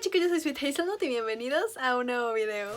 chicos, yo soy Sweet Hazelnut y bienvenidos a un nuevo video.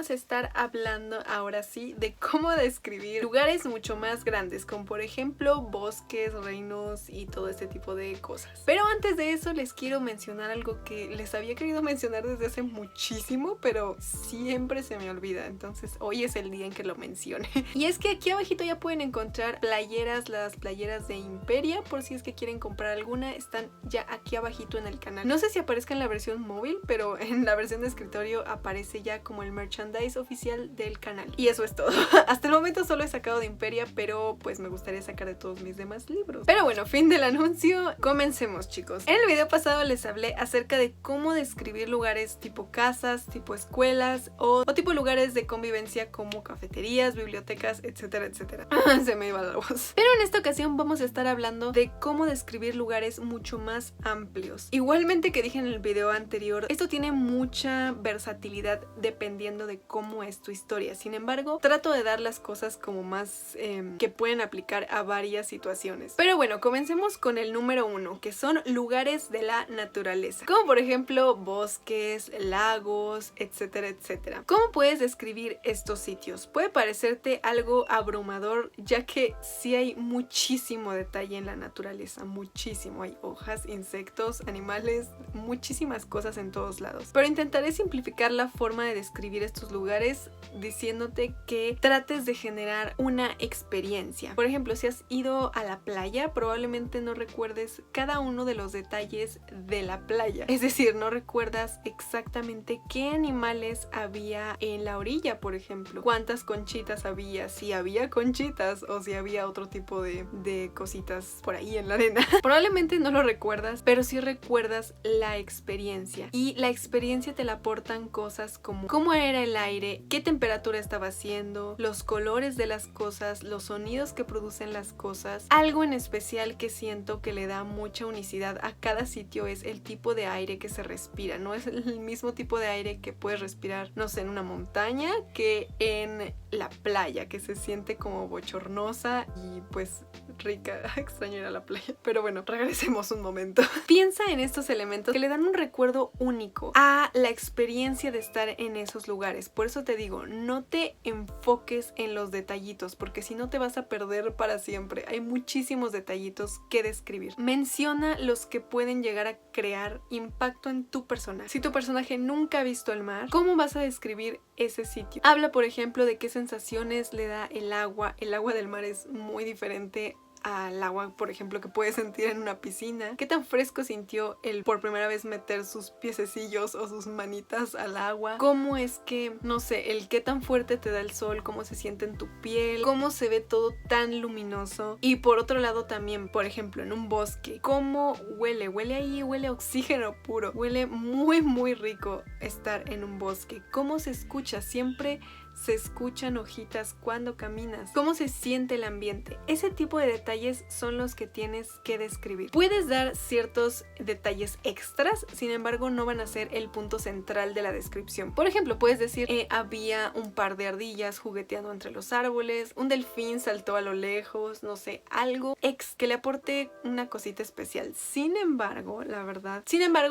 A estar hablando ahora sí de cómo describir lugares mucho más grandes, como por ejemplo bosques, reinos y todo este tipo de cosas. Pero antes de eso les quiero mencionar algo que les había querido mencionar desde hace muchísimo, pero siempre se me olvida, entonces hoy es el día en que lo mencione. Y es que aquí abajito ya pueden encontrar playeras, las playeras de Imperia, por si es que quieren comprar alguna, están ya aquí abajito en el canal. No sé si aparezca en la versión móvil, pero en la versión de escritorio aparece ya como el merchandise oficial del canal. Y eso es todo. Hasta el momento solo he sacado de Imperia, pero pues me gustaría sacar de todos mis demás libros. Pero bueno, fin del anuncio. Comencemos, chicos. En el video pasado les hablé acerca de cómo describir lugares tipo casas, tipo escuelas o tipo lugares de convivencia como cafeterías, bibliotecas, etcétera, etcétera. Se me iba la voz. Pero en esta ocasión vamos a estar hablando de cómo describir lugares mucho más amplios. Igualmente que dije en el video anterior, esto tiene mucha versatilidad dependiendo de cómo es tu historia. Sin embargo, trato de dar las cosas como más que pueden aplicar a varias situaciones. Pero bueno, comencemos con el número 1, que son lugares de la naturaleza, como por ejemplo bosques, lagos, etcétera, etcétera. ¿Cómo puedes describir estos sitios? Puede parecerte algo abrumador, ya que sí hay muchísimo detalle en la naturaleza, muchísimo. Hay hojas, insectos, animales, muchísimas cosas en todos lados. Pero intentaré simplificar la forma de describir estos lugares diciéndote que trates de generar una experiencia. Por ejemplo, si has ido a la playa, probablemente no recuerdes cada uno de los detalles de la playa. Es decir, no recuerdas exactamente qué animales había en la orilla, por ejemplo. Cuántas conchitas había, si había conchitas o si había otro tipo de cositas por ahí en la arena. Probablemente no lo recuerdas, pero sí recuerdas la experiencia. Y la experiencia te la aportan cosas como cómo era el aire, qué temperatura estaba haciendo, los colores de las cosas, los sonidos que producen las cosas. Algo en especial que siento que le da mucha unicidad a cada sitio es el tipo de aire que se respira. No es el mismo tipo de aire que puedes respirar, no sé, en una montaña que en la playa, que se siente como bochornosa y pues rica. Extraño ir a la playa, pero bueno, regresemos un momento. Piensa en estos elementos que le dan un recuerdo único a la experiencia de estar en esos lugares. Por eso te digo, no te enfoques en los detallitos, porque si no te vas a perder para siempre. Hay muchísimos detallitos que describir. Menciona los que pueden llegar a crear impacto en tu personaje. Si tu personaje nunca ha visto el mar, ¿cómo vas a describir ese sitio? Habla, por ejemplo, de qué sensaciones le da el agua. El agua del mar es muy diferente al agua, por ejemplo, que puedes sentir en una piscina. ¿Qué tan fresco sintió el por primera vez meter sus piececillos o sus manitas al agua? ¿Cómo es que, no sé, el qué tan fuerte te da el sol? ¿Cómo se siente en tu piel? ¿Cómo se ve todo tan luminoso? Y por otro lado también, por ejemplo, en un bosque, ¿cómo huele? Huele ahí, huele a oxígeno puro. Huele muy, muy rico estar en un bosque. ¿Cómo se escucha? Siempre se escuchan hojitas cuando caminas. ¿Cómo se siente el ambiente? Ese tipo de detalles son los que tienes que describir. Puedes dar ciertos detalles extras, sin embargo no van a ser el punto central de la descripción. Por ejemplo, puedes decir había un par de ardillas jugueteando entre los árboles, un delfín saltó a lo lejos, no sé, algo que le aporte una cosita especial. Sin embargo, la verdad,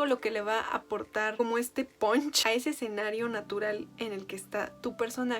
lo que le va a aportar como este punch a ese escenario natural en el que está tu personaje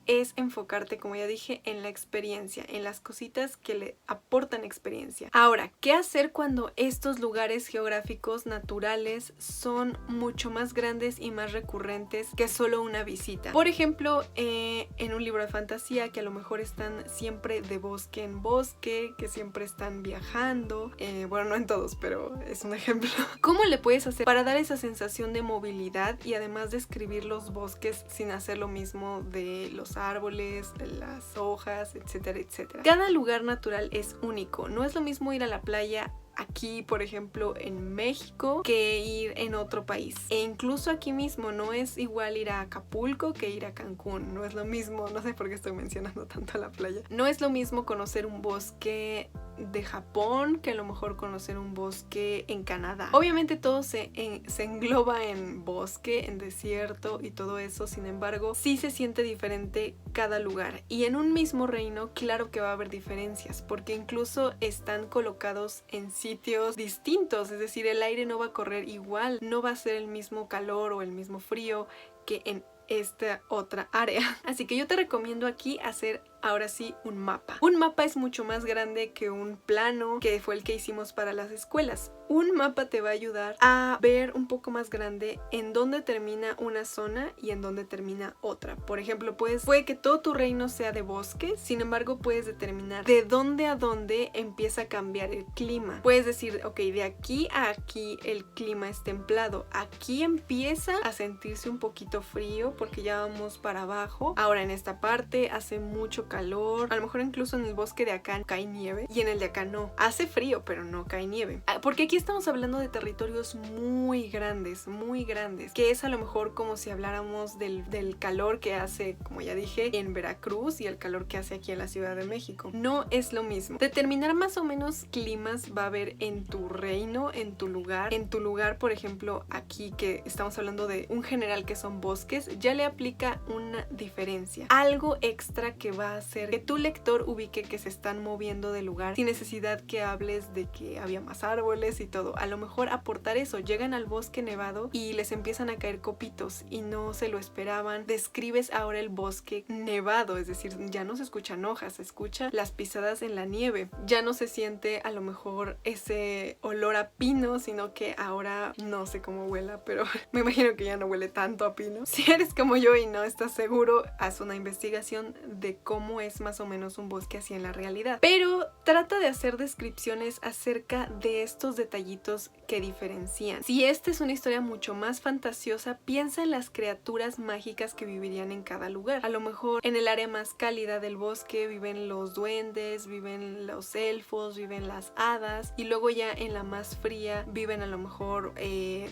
es enfocarte, como ya dije, en la experiencia, en las cositas que le aportan experiencia. Ahora, ¿qué hacer cuando estos lugares geográficos naturales son mucho más grandes y más recurrentes que solo una visita? Por ejemplo, en un libro de fantasía que a lo mejor están siempre de bosque en bosque, que siempre están viajando, bueno, no en todos, pero es un ejemplo. ¿Cómo le puedes hacer para dar esa sensación de movilidad y además describir los bosques sin hacer lo mismo de los árboles, las hojas, etcétera, etcétera? Cada lugar natural es único. No es lo mismo ir a la playa aquí, por ejemplo, en México, que ir en otro país. E incluso aquí mismo no es igual ir a Acapulco que ir a Cancún. No es lo mismo, no sé por qué estoy mencionando tanto a la playa. No es lo mismo conocer un bosque de Japón que a lo mejor conocer un bosque en Canadá. Obviamente todo se engloba en bosque, en desierto y todo eso, sin embargo sí se siente diferente cada lugar, y en un mismo reino claro que va a haber diferencias porque incluso están colocados en sitios distintos, es decir, el aire no va a correr igual, no va a ser el mismo calor o el mismo frío que en esta otra área. Así que yo te recomiendo aquí hacer ahora sí un mapa. Un mapa es mucho más grande que un plano, que fue el que hicimos para las escuelas. Un mapa te va a ayudar a ver un poco más grande en dónde termina una zona y en dónde termina otra. Por ejemplo, puede que todo tu reino sea de bosque, sin embargo puedes determinar de dónde a dónde empieza a cambiar el clima. Puedes decir, ok, de aquí a aquí el clima es templado, aquí empieza a sentirse un poquito frío porque ya vamos para abajo. Ahora en esta parte hace mucho calor, a lo mejor incluso en el bosque de acá cae nieve y en el de acá no. Hace frío pero no cae nieve. Porque aquí estamos hablando de territorios muy grandes, que es a lo mejor como si habláramos del calor que hace, como ya dije, en Veracruz y el calor que hace aquí en la Ciudad de México. No es lo mismo. Determinar más o menos climas va a haber en tu reino, en tu lugar. En tu lugar, por ejemplo, aquí que estamos hablando de un general que son bosques, ya le aplica una diferencia. Algo extra que va a hacer que tu lector ubique que se están moviendo de lugar sin necesidad que hables de que había más árboles y todo. A lo mejor aportar eso. Llegan al bosque nevado y les empiezan a caer copitos y no se lo esperaban. Describes ahora el bosque nevado, es decir, ya no se escuchan hojas, se escucha las pisadas en la nieve. Ya no se siente a lo mejor ese olor a pino, sino que ahora no sé cómo huela, pero me imagino que ya no huele tanto a pino. Si eres como yo y no estás seguro, haz una investigación de cómo es más o menos un bosque así en la realidad. Pero trata de hacer descripciones acerca de estos detallitos que diferencian. Si esta es una historia mucho más fantasiosa, piensa en las criaturas mágicas que vivirían en cada lugar. A lo mejor en el área más cálida del bosque viven los duendes, viven los elfos, viven las hadas, y luego ya en la más fría viven a lo mejor,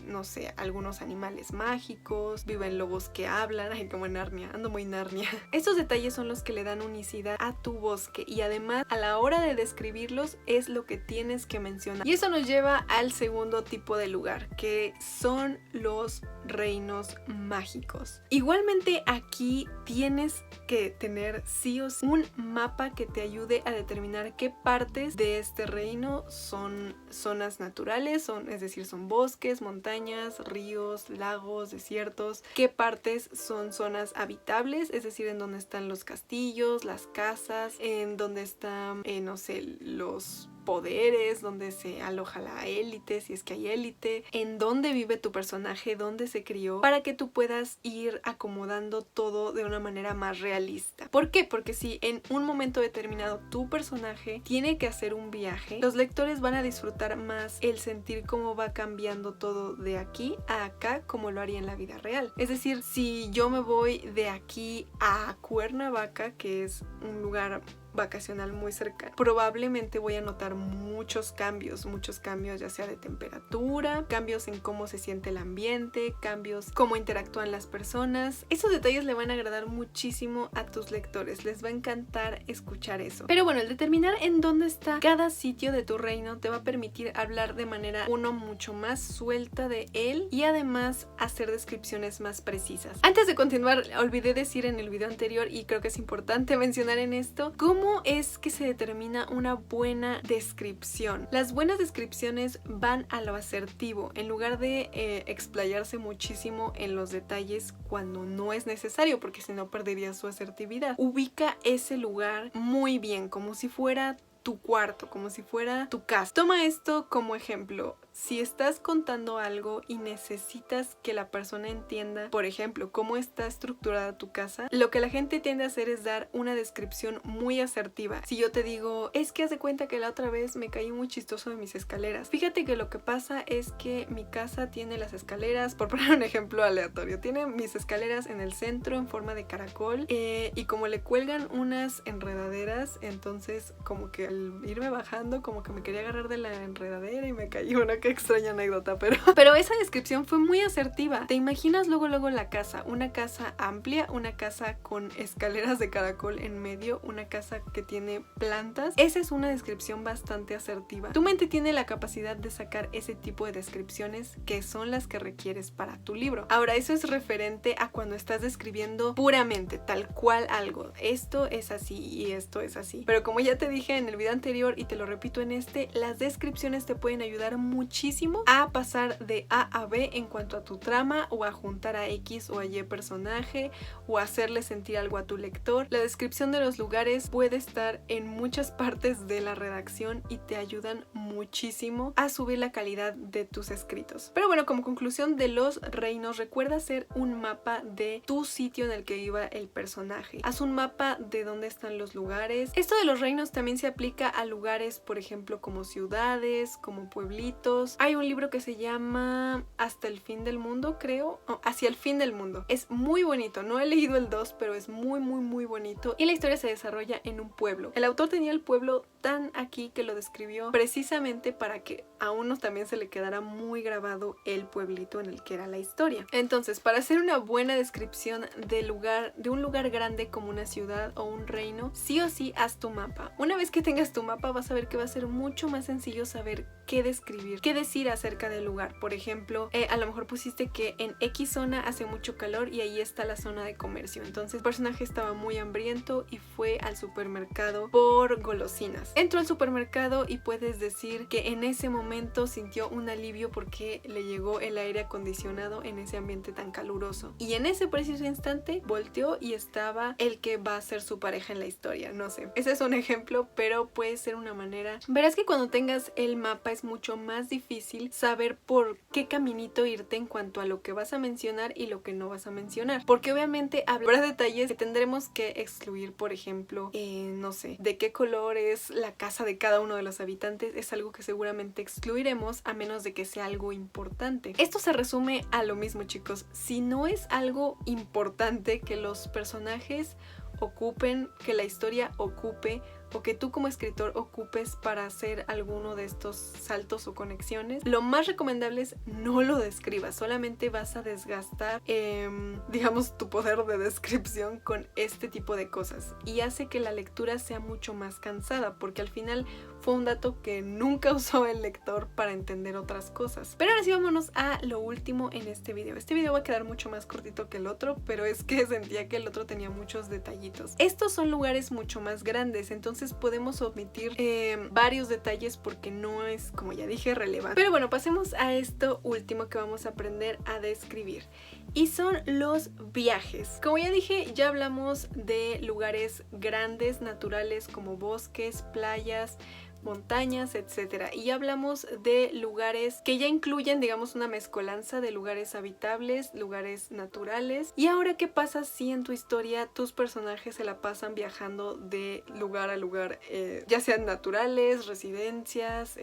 no sé, algunos animales mágicos, viven lobos que hablan, ay, como en Narnia, ando muy Narnia. Estos detalles son los que le dan unicidad a tu bosque, y además a la hora de describirlos es lo que tienes que mencionar. Y eso nos lleva al segundo tipo de lugar, que son los reinos mágicos. Igualmente aquí tienes que tener sí o sí un mapa que te ayude a determinar qué partes de este reino son zonas naturales, es decir, son bosques, montañas, ríos, lagos, desiertos, qué partes son zonas habitables, es decir, en donde están los castillos, las casas, en donde están, no sé, los poderes, donde se aloja la élite, si es que hay élite, en dónde vive tu personaje, dónde se crió, para que tú puedas ir acomodando todo de una manera más realista. ¿Por qué? Porque si en un momento determinado tu personaje tiene que hacer un viaje, los lectores van a disfrutar más el sentir cómo va cambiando todo de aquí a acá, como lo haría en la vida real. Es decir, si yo me voy de aquí a Cuernavaca, que es un lugar vacacional muy cercano, probablemente voy a notar muchos cambios, ya sea de temperatura, cambios en cómo se siente el ambiente, cambios cómo interactúan las personas. Esos detalles le van a agradar muchísimo a tus lectores, les va a encantar escuchar eso. Pero bueno, el determinar en dónde está cada sitio de tu reino te va a permitir hablar de manera mucho más suelta de él, y además hacer descripciones más precisas. Antes de continuar, olvidé decir en el video anterior, y creo que es importante mencionar en esto, cómo es que se determina una buena descripción. Las buenas descripciones van a lo asertivo, en lugar de explayarse muchísimo en los detalles cuando no es necesario, porque si no perdería su asertividad. Ubica ese lugar muy bien, como si fuera tu cuarto, como si fuera tu casa. Toma esto como ejemplo. Si estás contando algo y necesitas que la persona entienda, por ejemplo, cómo está estructurada tu casa, lo que la gente tiende a hacer es dar una descripción muy asertiva. Si yo te digo, es que haz de cuenta que la otra vez me caí muy chistoso de mis escaleras. Fíjate que lo que pasa es que mi casa tiene las escaleras, por poner un ejemplo aleatorio, tiene mis escaleras en el centro en forma de caracol, y como le cuelgan unas enredaderas, entonces como que al irme bajando como que me quería agarrar de la enredadera y me caí una qué extraña anécdota, pero esa descripción fue muy asertiva. Te imaginas luego la casa, una casa amplia, una casa con escaleras de caracol en medio, una casa que tiene plantas. Esa es una descripción bastante asertiva. Tu mente tiene la capacidad de sacar ese tipo de descripciones que son las que requieres para tu libro. Ahora, eso es referente a cuando estás describiendo puramente, tal cual algo. Esto es así y esto es así. Pero como ya te dije en el video anterior y te lo repito en este, las descripciones te pueden ayudar muchísimo a pasar de A a B en cuanto a tu trama, o a juntar a X o a Y personaje, o a hacerle sentir algo a tu lector. La descripción de los lugares puede estar en muchas partes de la redacción y te ayudan muchísimo a subir la calidad de tus escritos. Pero bueno, como conclusión de los reinos, recuerda hacer un mapa de tu sitio en el que iba el personaje. Haz un mapa de dónde están los lugares. Esto de los reinos también se aplica a lugares, por ejemplo, como ciudades, como pueblitos. Hay un libro que se llama Hasta el fin del mundo, creo. No, Hacia el fin del mundo. Es muy bonito. No he leído el 2, pero es muy bonito. Y la historia se desarrolla en un pueblo. El autor tenía el pueblo tan aquí que lo describió precisamente para que a uno también se le quedara muy grabado el pueblito en el que era la historia. Entonces, para hacer una buena descripción de un lugar grande como una ciudad o un reino, sí o sí haz tu mapa. Una vez que tengas tu mapa, vas a ver que va a ser mucho más sencillo saber qué describir, qué decir acerca del lugar. Por ejemplo, a lo mejor pusiste que en X zona hace mucho calor y ahí está la zona de comercio. Entonces el personaje estaba muy hambriento y fue al supermercado por golosinas. Entró al supermercado y puedes decir que en ese momento sintió un alivio porque le llegó el aire acondicionado en ese ambiente tan caluroso. Y en ese preciso instante volteó y estaba el que va a ser su pareja en la historia. No sé, ese es un ejemplo, pero puede ser una manera. Verás que cuando tengas el mapa es mucho más difícil saber por qué caminito irte en cuanto a lo que vas a mencionar y lo que no vas a mencionar, porque obviamente habrá detalles que tendremos que excluir. Por ejemplo, no sé, de qué color es la casa de cada uno de los habitantes. Es algo que seguramente excluiremos a menos de que sea algo importante. Esto se resume a lo mismo, chicos. Si no es algo importante que los personajes ocupen, que la historia ocupe, o que tú como escritor ocupes para hacer alguno de estos saltos o conexiones, lo más recomendable es no lo describas. Solamente vas a desgastar digamos tu poder de descripción con este tipo de cosas, y hace que la lectura sea mucho más cansada, porque al final fue un dato que nunca usó el lector para entender otras cosas. Pero ahora sí, vámonos a lo último en este video. Este video va a quedar mucho más cortito que el otro, pero es que sentía que el otro tenía muchos detallitos. Estos son lugares mucho más grandes, entonces podemos omitir varios detalles porque no es, como ya dije, relevante. Pero bueno, pasemos a esto último que vamos a aprender a describir, y son los viajes. Como ya dije, ya hablamos de lugares grandes, naturales, como bosques, playas, montañas, etcétera, y hablamos de lugares que ya incluyen, digamos, una mezcolanza de lugares habitables, lugares naturales. Y ahora, ¿qué pasa si en tu historia tus personajes se la pasan viajando de lugar a lugar, ya sean naturales, residencias,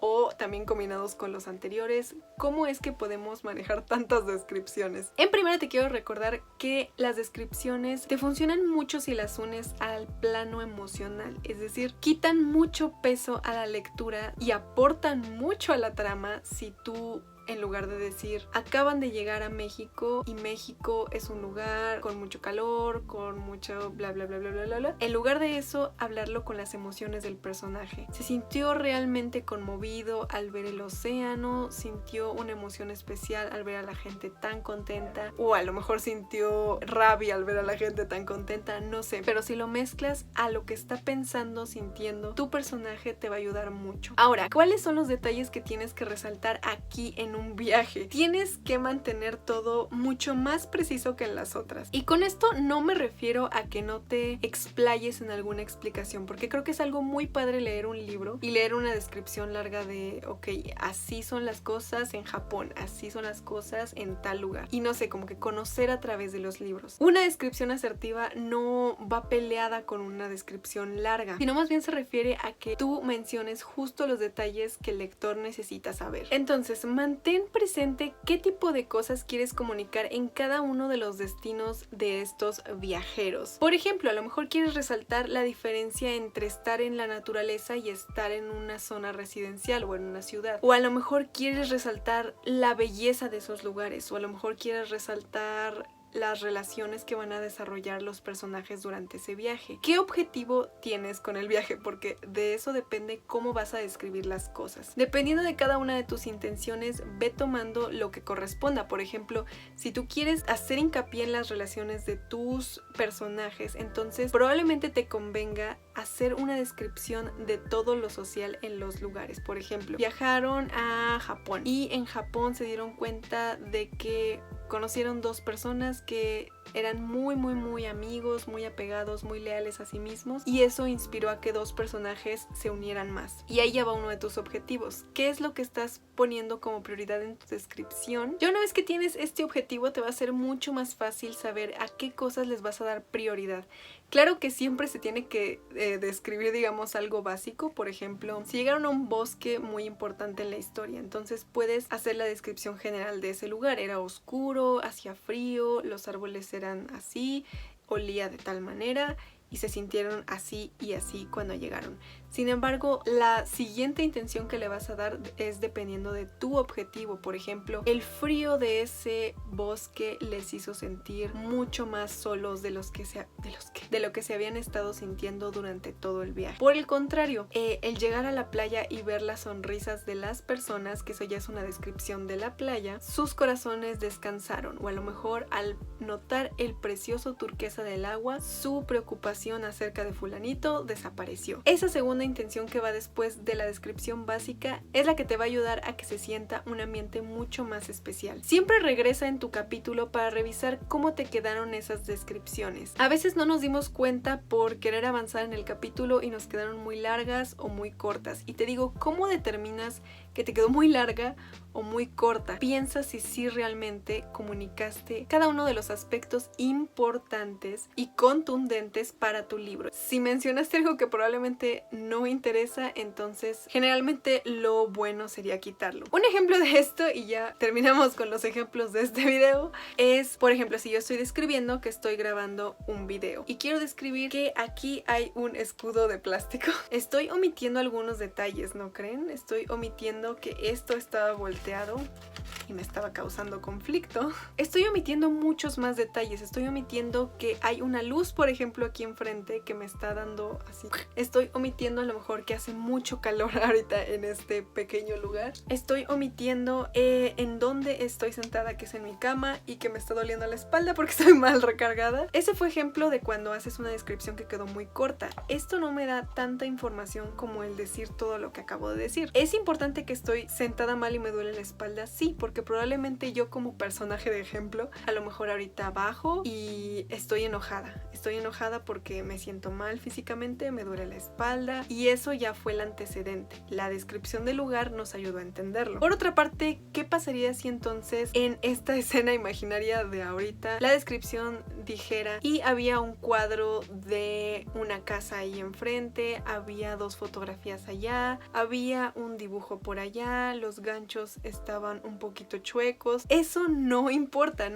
o también combinados con los anteriores? ¿Cómo es que podemos manejar tantas descripciones? En primera te quiero recordar que las descripciones te funcionan mucho si las unes al plano emocional, es decir, quitan mucho peso a la lectura y aportan mucho a la trama si tú, en lugar de decir acaban de llegar a México y México es un lugar con mucho calor, con mucho bla bla bla bla bla bla, en lugar de eso, hablarlo con las emociones del personaje. Se sintió realmente conmovido al ver el océano, sintió una emoción especial al ver a la gente tan contenta, o a lo mejor sintió rabia al ver a la gente tan contenta, no sé, pero si lo mezclas a lo que está pensando, sintiendo tu personaje, te va a ayudar mucho. Ahora, ¿cuáles son los detalles que tienes que resaltar aquí en un viaje? Tienes que mantener todo mucho más preciso que en las otras, y con esto no me refiero a que no te explayes en alguna explicación, porque creo que es algo muy padre leer un libro y leer una descripción larga de ok, así son las cosas en Japón, así son las cosas en tal lugar, y no sé, como que conocer a través de los libros. Una descripción asertiva no va peleada con una descripción larga, sino más bien se refiere a que tú menciones justo los detalles que el lector necesita saber. Entonces, mantén ten presente qué tipo de cosas quieres comunicar en cada uno de los destinos de estos viajeros. Por ejemplo, a lo mejor quieres resaltar la diferencia entre estar en la naturaleza y estar en una zona residencial o en una ciudad. O a lo mejor quieres resaltar la belleza de esos lugares, o a lo mejor quieres resaltar las relaciones que van a desarrollar los personajes durante ese viaje. ¿Qué objetivo tienes con el viaje? Porque de eso depende cómo vas a describir las cosas. Dependiendo de cada una de tus intenciones, ve tomando lo que corresponda. Por ejemplo, si tú quieres hacer hincapié en las relaciones de tus personajes, entonces probablemente te convenga hacer una descripción de todo lo social en los lugares. Por ejemplo, viajaron a Japón y en Japón se dieron cuenta de que conocieron dos personas que eran muy amigos, muy apegados, muy leales a sí mismos, y eso inspiró a que dos personajes se unieran más. Y ahí ya va uno de tus objetivos. ¿Qué es lo que estás poniendo como prioridad en tu descripción? Ya una vez que tienes este objetivo, te va a ser mucho más fácil saber a qué cosas les vas a dar prioridad. Claro que siempre se tiene que describir, digamos, algo básico. Por ejemplo, si llegaron a un bosque muy importante en la historia, entonces puedes hacer la descripción general de ese lugar. Era oscuro, hacía frío, los árboles eran así, olía de tal manera y se sintieron así y así cuando llegaron. Sin embargo, la siguiente intención que le vas a dar es dependiendo de tu objetivo. Por ejemplo, el frío de ese bosque les hizo sentir mucho más solos de lo que se habían estado sintiendo durante todo el viaje. Por el contrario, el llegar a la playa y ver las sonrisas de las personas, que eso ya es una descripción de la playa, sus corazones descansaron, o a lo mejor al notar el precioso turquesa del agua, su preocupación acerca de fulanito desapareció. Esa segunda intención que va después de la descripción básica es la que te va a ayudar a que se sienta un ambiente mucho más especial. Siempre regresa en tu capítulo para revisar cómo te quedaron esas descripciones. A veces no nos dimos cuenta por querer avanzar en el capítulo y nos quedaron muy largas o muy cortas. Y te digo, ¿cómo determinas que te quedó muy larga o muy corta? Piensa si sí realmente comunicaste cada uno de los aspectos importantes y contundentes para tu libro. Si mencionaste algo que probablemente no interesa, entonces generalmente lo bueno sería quitarlo. Un ejemplo de esto, y ya terminamos con los ejemplos de este video, es, por ejemplo, si yo estoy describiendo que estoy grabando un video y quiero describir que aquí hay un escudo de plástico, estoy omitiendo algunos detalles, ¿no creen? Estoy omitiendo que esto estaba volteado y me estaba causando conflicto. Estoy omitiendo muchos más detalles. Estoy omitiendo que hay una luz, por ejemplo, aquí enfrente que me está dando así. Estoy omitiendo a lo mejor que hace mucho calor ahorita en este pequeño lugar. Estoy omitiendo en dónde estoy sentada, que es en mi cama, y que me está doliendo la espalda porque estoy mal recargada. Ese fue ejemplo de cuando haces una descripción que quedó muy corta. Esto no me da tanta información como el decir todo lo que acabo de decir. Es importante que estoy sentada mal y me duele la espalda, sí, porque probablemente yo como personaje de ejemplo, a lo mejor ahorita bajo y estoy enojada. Estoy enojada porque me siento mal físicamente, me duele la espalda, y eso ya fue el antecedente. La descripción del lugar nos ayudó a entenderlo. Por otra parte, ¿qué pasaría si entonces en esta escena imaginaria de ahorita la descripción dijera y había un cuadro de una casa ahí enfrente, había dos fotografías allá, había un dibujo por allá, los ganchos estaban un poquito chuecos? Eso no importa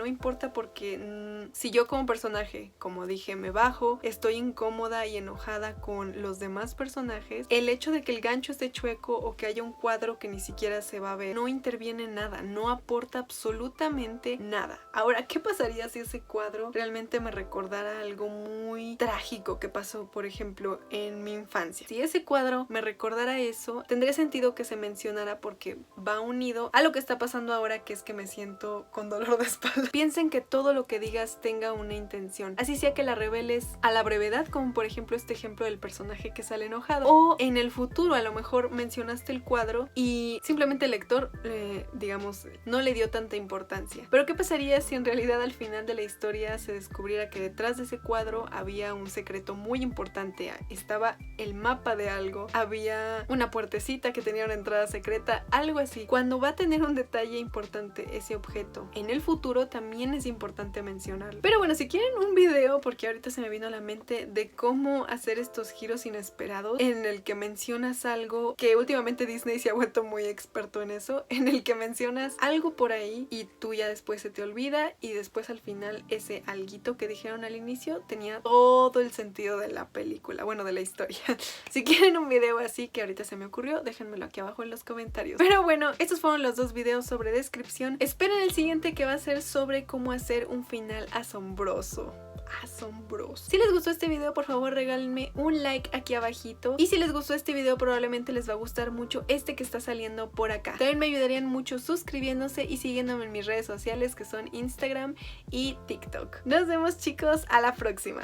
porque si yo como personaje, como dije, me bajo, estoy incómoda y enojada con los demás personajes, el hecho de que el gancho esté chueco o que haya un cuadro que ni siquiera se va a ver no interviene en nada, no aporta absolutamente nada. Ahora, ¿qué pasaría si ese cuadro realmente me recordara algo muy trágico que pasó, por ejemplo, en mi infancia? Si ese cuadro me recordara eso, tendría sentido que se mencionara porque va unido a lo que está pasando ahora, que es que me siento con dolor de espalda. Piensen que todo lo que digas tenga una intención, así sea que la reveles a la brevedad, como por ejemplo este ejemplo del personaje que sale enojado, o en el futuro a lo mejor mencionaste el cuadro y simplemente el lector, digamos, no le dio tanta importancia. Pero ¿qué pasaría si en realidad al final de la historia se descubriera que detrás de ese cuadro había un secreto muy importante. Estaba el mapa de algo, había una puertecita que tenía una entrada secreta, algo así. Cuando va a tener un detalle importante ese objeto en el futuro, también es importante mencionarlo. Pero bueno, si quieren un video, porque ahorita se me vino a la mente de cómo hacer estos giros inesperados en el que mencionas algo, que últimamente Disney se ha vuelto muy experto en eso, en el que mencionas algo por ahí y tú ya después se te olvida, y después al final ese alguito que dijeron al inicio tenía todo el sentido de la película, bueno, de la historia. Si quieren un video así que ahorita se me ocurrió, déjenmelo aquí abajo en los comentarios. Pero bueno, estos fueron los dos videos sobre descripción. Esperen el siguiente, que va a ser sobre cómo hacer un final asombroso. Si les gustó este video, por favor regálenme un like aquí abajito, y si les gustó este video probablemente les va a gustar mucho este que está saliendo por acá. También me ayudarían mucho suscribiéndose y siguiéndome en mis redes sociales, que son Instagram y TikTok. Nos vemos, chicos, a la próxima.